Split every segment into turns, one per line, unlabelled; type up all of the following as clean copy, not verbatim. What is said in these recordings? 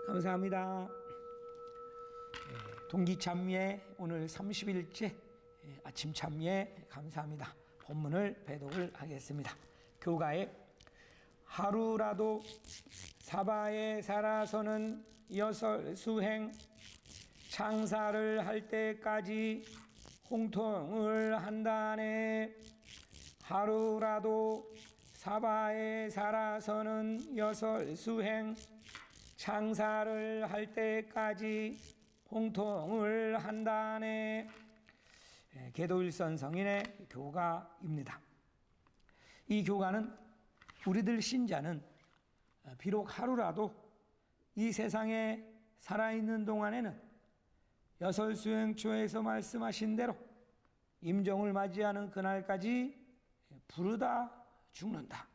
감사합니다. 동기참미의 오늘 30일째 아침 참미에 감사합니다. 본문을 배독을 하겠습니다. 교가에 하루라도 사바에 살아서는 여설수행 창사를 할 때까지 홍통을 한다네. 하루라도 사바에 살아서는 여설수행 창사를 할 때까지 홍통을 한다네. 계도일선 성인의 교가입니다. 이 교가는 우리들 신자는 비록 하루라도 이 세상에 살아있는 동안에는 여설수행초에서 말씀하신 대로 임종을 맞이하는 그날까지 부르다 죽는다,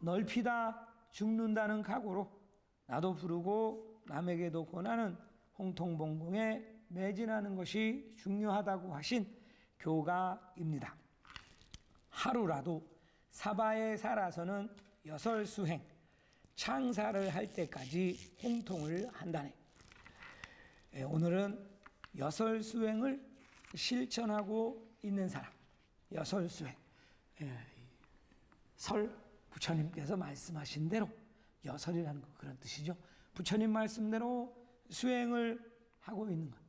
넓히다 죽는다는 각오로 나도 부르고 남에게도 권하는 홍통봉공에 매진하는 것이 중요하다고 하신 교가입니다. 하루라도 사바에 살아서는 여설수행 창사를 할 때까지 홍통을 한다네. 오늘은 여설수행을 실천하고 있는 사람, 여설수행. 설 부처님께서 말씀하신 대로, 여설이라는 거 그런 뜻이죠. 부처님 말씀대로 수행을 하고 있는 것,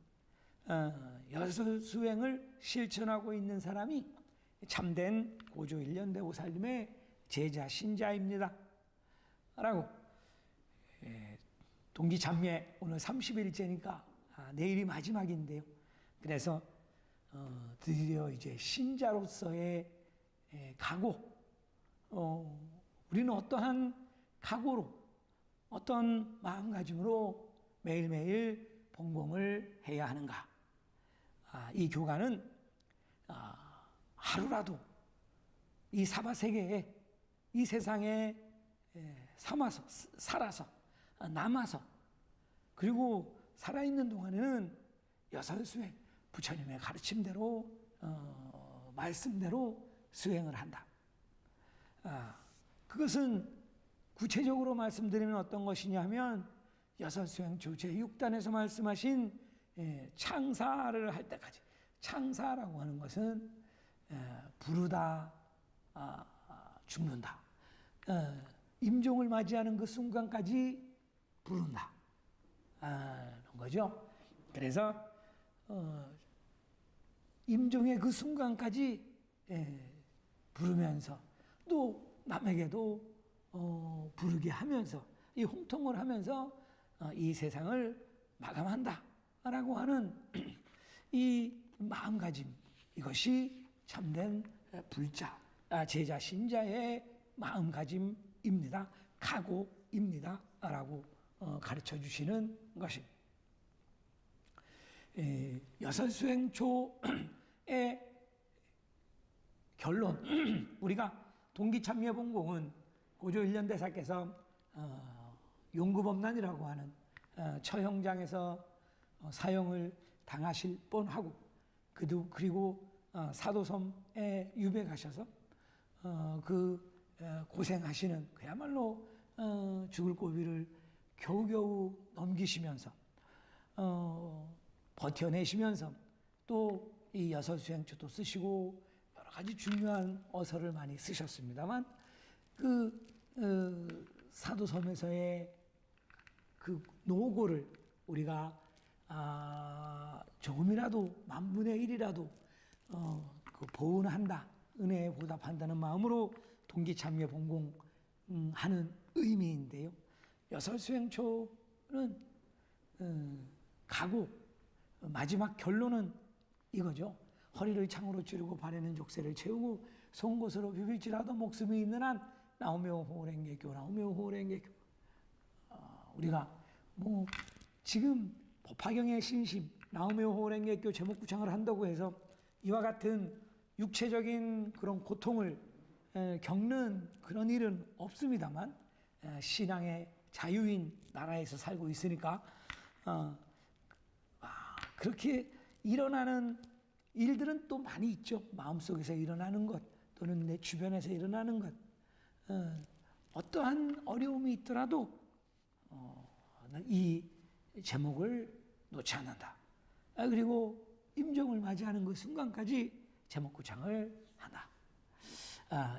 여설수행을 실천하고 있는 사람이 참된 고조 일련대오 살림의 제자 신자입니다 라고. 동기참미에 오늘 30일째니까 내일이 마지막인데요. 그래서 드디어 이제 신자로서의 각오, 우리는 어떠한 각오로, 어떤 마음가짐으로 매일매일 본공을 해야 하는가. 이 교가는 하루라도 이 사바세계에, 이 세상에 살아서 남아서, 그리고 살아있는 동안에는 여설수행, 부처님의 가르침대로 말씀대로 수행을 한다. 그것은 구체적으로 말씀드리면 어떤 것이냐 하면 여설수행초 제6단에서 말씀하신 창사를 할 때까지. 창사라고 하는 것은 부르다 죽는다, 임종을 맞이하는 그 순간까지 부른다 그런 거죠. 그래서 임종의 그 순간까지 부르면서 또 남에게도 부르게 하면서, 이 홍통을 하면서 이 세상을 마감한다 라고 하는 이 마음가짐, 이것이 참된 불자, 제자 신자의 마음가짐입니다, 각오입니다 라고 가르쳐 주시는 것입니다. 여설수행초의 결론, 우리가 동기참미의 본공은 고조 일련대사께서 용구법난이라고 하는 처형장에서 사형을 당하실 뻔하고, 그리고 사도섬에 유배가셔서 고생하시는, 그야말로 죽을 고비를 겨우겨우 넘기시면서 버텨내시면서 또 이 여설수행초도 쓰시고 여러 가지 중요한 어설을 많이 쓰셨습니다만, 사도섬에서의 그 노고를 우리가 조금이라도, 만분의 1이라도 보은한다, 은혜에 보답한다는 마음으로 동기참미의 본공하는 의미인데요. 여설수행초는 각오, 마지막 결론은 이거죠. 허리를 창으로 찌르고 발에는 족쇄를 채우고 송곳으로 비빌지라도 목숨이 있는 한 나오며 호랭개교, 나오며 호랭개교. 우리가 지금 법화경의 신심, 나오며 호랭개교 제목 구창을 한다고 해서 이와 같은 육체적인 그런 고통을 겪는 그런 일은 없습니다만, 신앙의 자유인 나라에서 살고 있으니까 그렇게 일어나는 일들은 또 많이 있죠. 마음속에서 일어나는 것, 또는 내 주변에서 일어나는 것. 어떠한 어려움이 있더라도 이 제목을 놓지 않는다. 그리고 임종을 맞이하는 그 순간까지 제목 구창을 한다.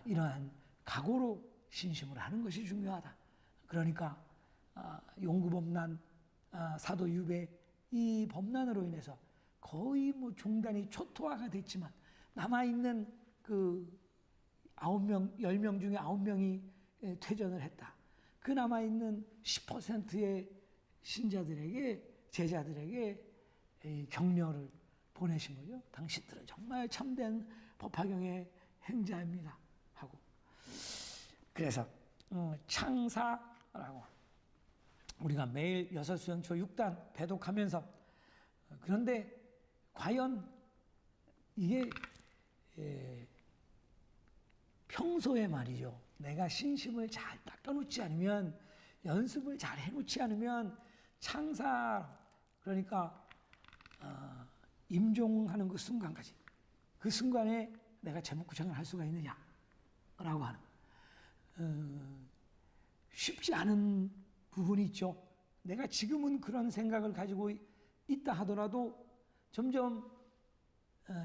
이러한 각오로 신심을 하는 것이 중요하다. 그러니까 용구법난, 사도 유배 이 법난으로 인해서 거의 뭐 종단이 초토화가 됐지만 남아있는 그 9명, 10명 중에 9명이 퇴전을 했다. 그 남아있는 10%의 신자들에게, 제자들에게 격려를 보내신 거죠. 당신들은 정말 참된 법화경의 행자입니다. 하고. 그래서 창사라고 우리가 매일 여섯수영초 6단 배독하면서 그런데 과연 이게 평소에 말이죠. 내가 신심을 잘 닦아놓지 않으면 연습을 잘 해놓지 않으면 창사 그러니까 임종하는 그 순간까지 그 순간에 내가 제목 구창을 할 수가 있느냐라고 하는 쉽지 않은 부분이 있죠. 내가 지금은 그런 생각을 가지고 있다 하더라도 점점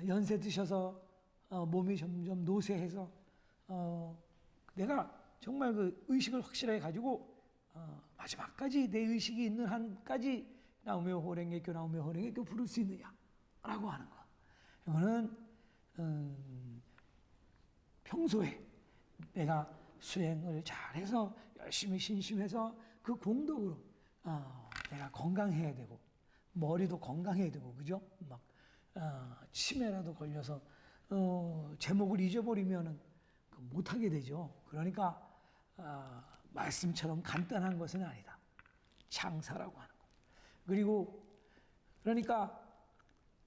연세 드셔서 몸이 점점 노쇠해서 내가 정말 그 의식을 확실하게 가지고 마지막까지 내 의식이 있는 한까지 나오며 호랭개교 나오며 호랭개교 부를 수 있느냐라고 하는 거. 이거는 평소에 내가 수행을 잘해서 열심히 신심해서 그 공덕으로 내가 건강해야 되고 머리도 건강해야 되고 그죠? 막 치매라도 걸려서 제목을 잊어버리면은 못하게 되죠. 그러니까 말씀처럼 간단한 것은 아니다. 창사라고 하는 거. 그리고 그러니까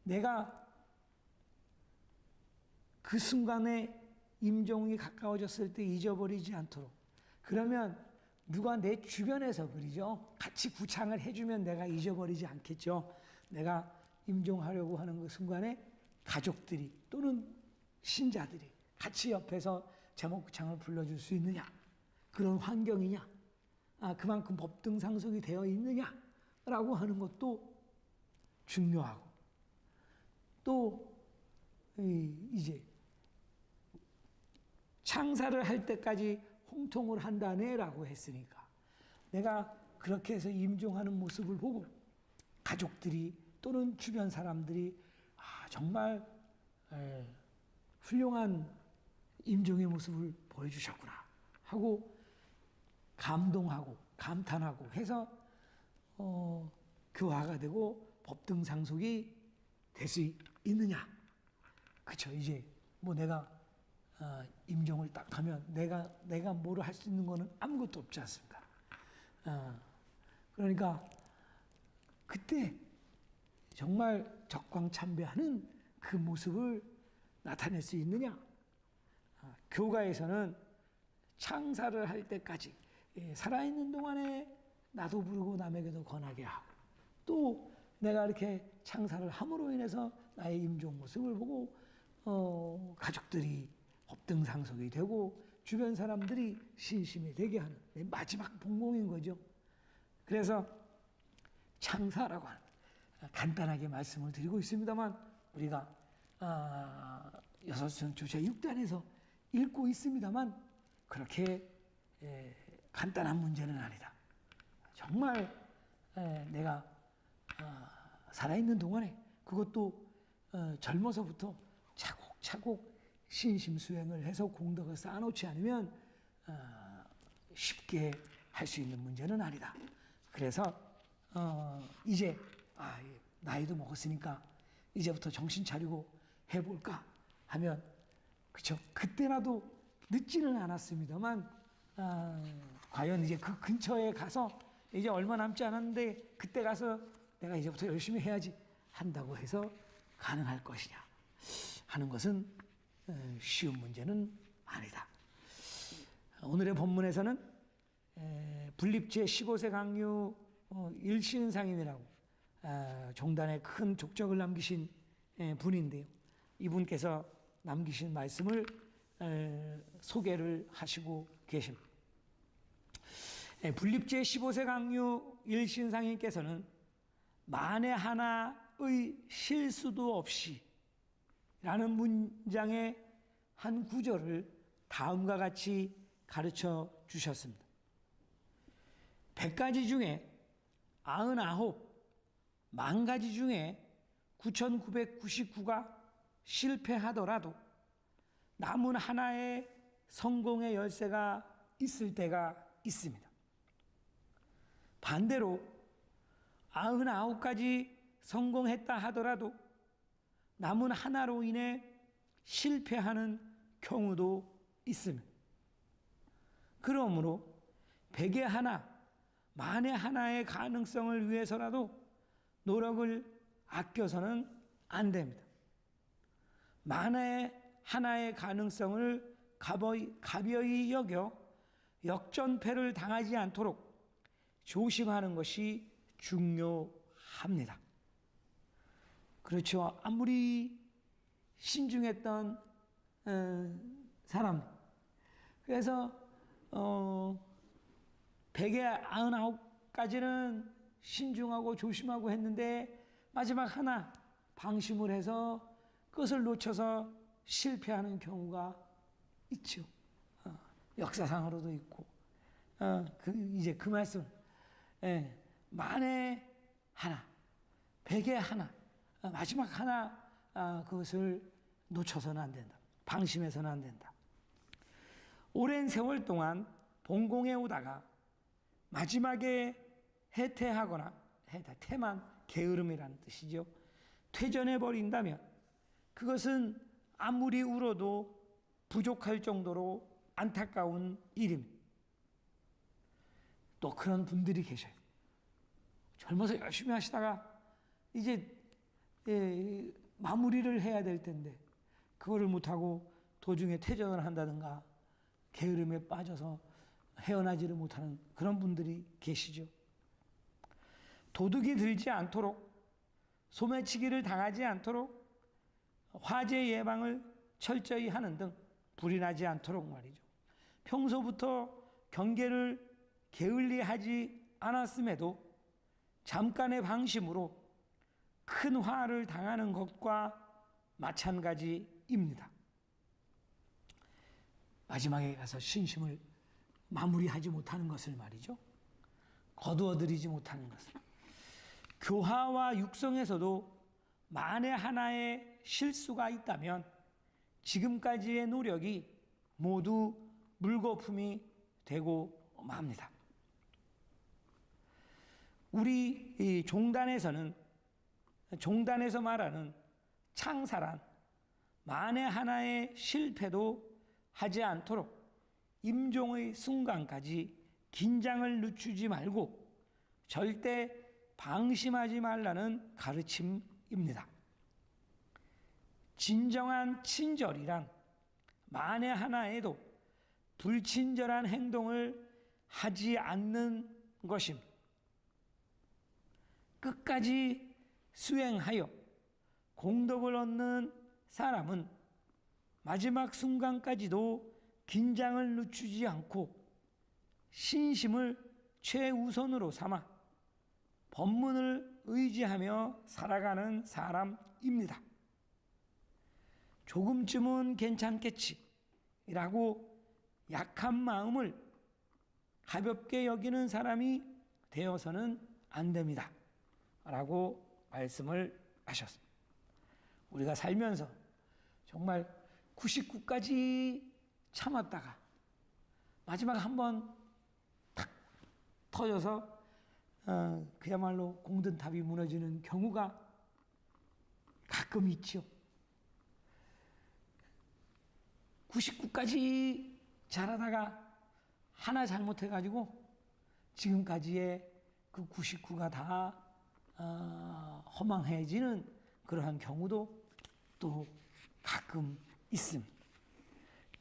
내가 그 순간에 임종이 가까워졌을 때 잊어버리지 않도록. 그러면 누가 내 주변에서 그러죠. 같이 구창을 해주면 내가 잊어버리지 않겠죠. 내가 임종하려고 하는 그 순간에 가족들이 또는 신자들이 같이 옆에서 제목 구창을 불러줄 수 있느냐. 그런 환경이냐. 그만큼 법등상속이 되어 있느냐라고 하는 것도 중요하고 또 이제 창사를 할 때까지 홍통을 한다네라고 했으니까 내가 그렇게 해서 임종하는 모습을 보고 가족들이 또는 주변 사람들이 정말 훌륭한 임종의 모습을 보여주셨구나 하고 감동하고 감탄하고 해서 교화가 되고 법등상속이 될 수 있느냐. 그렇죠. 이제 뭐 내가 임종을 딱 하면 내가 뭐를 할 수 있는 거는 아무것도 없지 않습니까? 그러니까 그때 정말 적광참배하는 그 모습을 나타낼 수 있느냐? 교가에서는 창사를 할 때까지 살아있는 동안에 나도 부르고 남에게도 권하게 하고 또 내가 이렇게 창사를 함으로 인해서 나의 임종 모습을 보고 가족들이 법등상속이 되고 주변 사람들이 신심이 되게 하는 마지막 본공인 거죠. 그래서 창사라고 하는 간단하게 말씀을 드리고 있습니다만 우리가 여섯수영초 제6단에서 읽고 있습니다만 그렇게 간단한 문제는 아니다. 정말 내가 살아있는 동안에 그것도 젊어서부터 차곡차곡 신심수행을 해서 공덕을 쌓아놓지 않으면 쉽게 할 수 있는 문제는 아니다. 그래서 이제 나이도 먹었으니까 이제부터 정신 차리고 해볼까 하면 그렇죠. 그때라도 늦지는 않았습니다만 과연 이제 그 근처에 가서 이제 얼마 남지 않았는데 그때 가서 내가 이제부터 열심히 해야지 한다고 해서 가능할 것이냐 하는 것은 쉬운 문제는 아니다. 오늘의 본문에서는 분립제 15세 강류 일신상임이라고 종단에 큰 족적을 남기신 분인데요. 이분께서 남기신 말씀을 소개를 하시고 계십니다. 분립제 15세 강류 일신상인께서는 만에 하나의 실수도 없이 라는 문장의 한 구절을 다음과 같이 가르쳐 주셨습니다. 100가지 중에 99, 만 가지 중에 9,999가 실패하더라도 남은 하나의 성공의 열쇠가 있을 때가 있습니다. 반대로 99가지 성공했다 하더라도 남은 하나로 인해 실패하는 경우도 있습니다. 그러므로 100의 하나, 만의 하나의 가능성을 위해서라도 노력을 아껴서는 안 됩니다. 만의 하나의 가능성을 가벼이 여겨 역전패를 당하지 않도록 조심하는 것이 중요합니다. 그렇죠. 아무리 신중했던 사람, 그래서 100에 99까지는 신중하고 조심하고 했는데 마지막 하나 방심을 해서 그것을 놓쳐서 실패하는 경우가 있죠. 역사상으로도 있고. 이제 그 말씀. 만에 하나, 100에 하나, 마지막 하나, 그것을 놓쳐서는 안 된다. 방심해서는 안 된다. 오랜 세월 동안 본공에 오다가 마지막에 해태하거나, 태만 게으름이라는 뜻이죠. 퇴전해 버린다면 그것은 아무리 울어도 부족할 정도로 안타까운 일입니다. 또 그런 분들이 계셔요. 젊어서 열심히 하시다가 이제 마무리를 해야 될 텐데 그거를 못하고 도중에 퇴전을 한다든가 게으름에 빠져서 헤어나지를 못하는 그런 분들이 계시죠. 도둑이 들지 않도록, 소매치기를 당하지 않도록 화재 예방을 철저히 하는 등 불이 나지 않도록 말이죠. 평소부터 경계를 게을리하지 않았음에도 잠깐의 방심으로 큰 화를 당하는 것과 마찬가지입니다. 마지막에 가서 신심을 마무리하지 못하는 것을 말이죠. 거두어들이지 못하는 것을. 교화와 육성에서도 만에 하나의 실수가 있다면 지금까지의 노력이 모두 물거품이 되고 맙니다. 우리 이 종단에서 말하는 창사란 만에 하나의 실패도 하지 않도록 임종의 순간까지 긴장을 늦추지 말고 절대 방심하지 말라는 가르침입니다. 진정한 친절이란 만에 하나에도 불친절한 행동을 하지 않는 것입니다. 끝까지 수행하여 공덕을 얻는 사람은 마지막 순간까지도 긴장을 늦추지 않고 신심을 최우선으로 삼아 법문을 의지하며 살아가는 사람입니다. 조금쯤은 괜찮겠지 라고 약한 마음을 가볍게 여기는 사람이 되어서는 안 됩니다 라고 말씀을 하셨습니다. 우리가 살면서 정말 99까지 참았다가 마지막 한번 탁 터져서 그야말로 공든탑이 무너지는 경우가 가끔 있죠. 99까지 잘하다가 하나 잘못해가지고 지금까지의 그 99가 다 허망해지는 그러한 경우도 또 가끔 있습니다.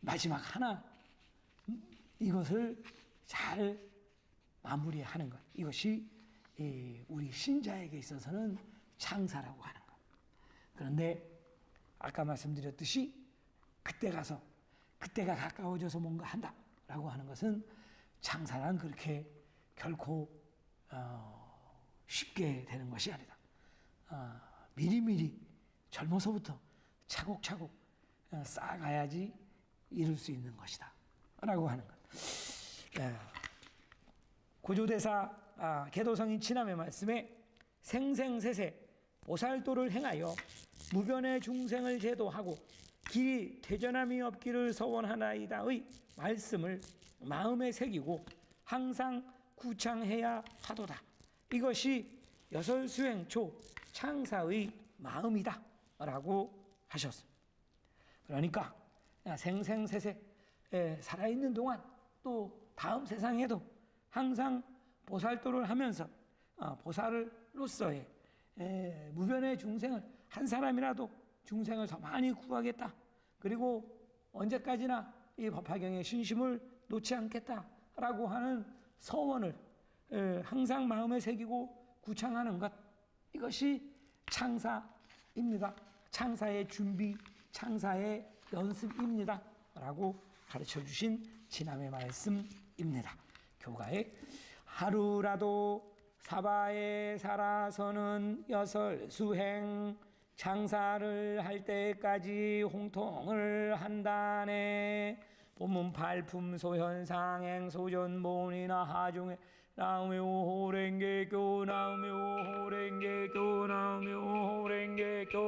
마지막 하나 이것을 잘 마무리하는 것, 이것이 우리 신자에게 있어서는 창사라고 하는 것. 그런데 아까 말씀드렸듯이 그때가 가까워져서 뭔가 한다라고 하는 것은 창사란 그렇게 결코 쉽게 되는 것이 아니다. 미리미리 젊어서부터 차곡차곡 쌓아가야지 이룰 수 있는 것이다 라고 하는 것. 고조대사 개도성인 친함의 말씀에 생생세세 보살도를 행하여 무변의 중생을 제도하고 길이 퇴전함이 없기를 서원하나이다의 말씀을 마음에 새기고 항상 구창해야 하도다. 이것이 여설수행초 창사의 마음이다 라고 하셨습니다. 그러니까 생생세세 살아있는 동안 또 다음 세상에도 항상 보살도를 하면서 보살로서의 무변의 중생을 한 사람이라도 중생을 더 많이 구하겠다. 그리고 언제까지나 이 법화경의 신심을 놓지 않겠다라고 하는 서원을 항상 마음에 새기고 구창하는 것, 이것이 창사입니다. 창사의 준비, 창사의 연습입니다 라고 가르쳐 주신 진함의 말씀입니다. 교가에 하루라도 사바에 살아서는 여설수행 창사를 할 때까지 홍통을 한다네. 본문 발품 소현상행 소전본이나 하중에 나오며 호랭개교 나오며 호랭개교 나오며 호랭개교